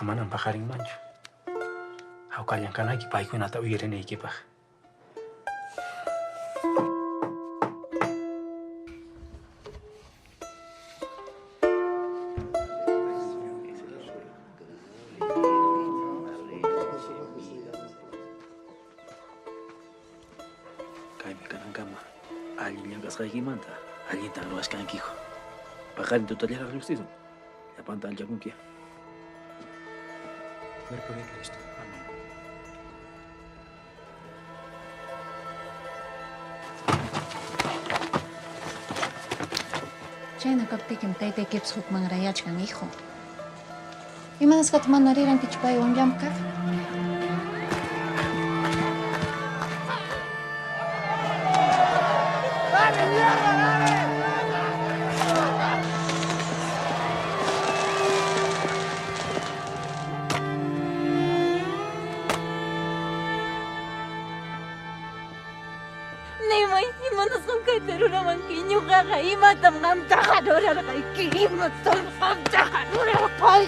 kamanan pakaring manju. Hau kalian kan lagi baik nata uirin iki bah. Kami kanang kama. Alin yang kasih manta. Alin tak luas kan kiko. Pakarin tu tadi harus itu. Ya pantal jagung kia. Berpikir Kristo. Amin. Chayna kaptikim taytay kips huk mangrayachkan hijo. Imanaskat manariran kichpaywan llamkaq. Nimay, imanaskan kay teruraman kinyo kaka imatam ngam takadora kay kimatam ngam takadora kay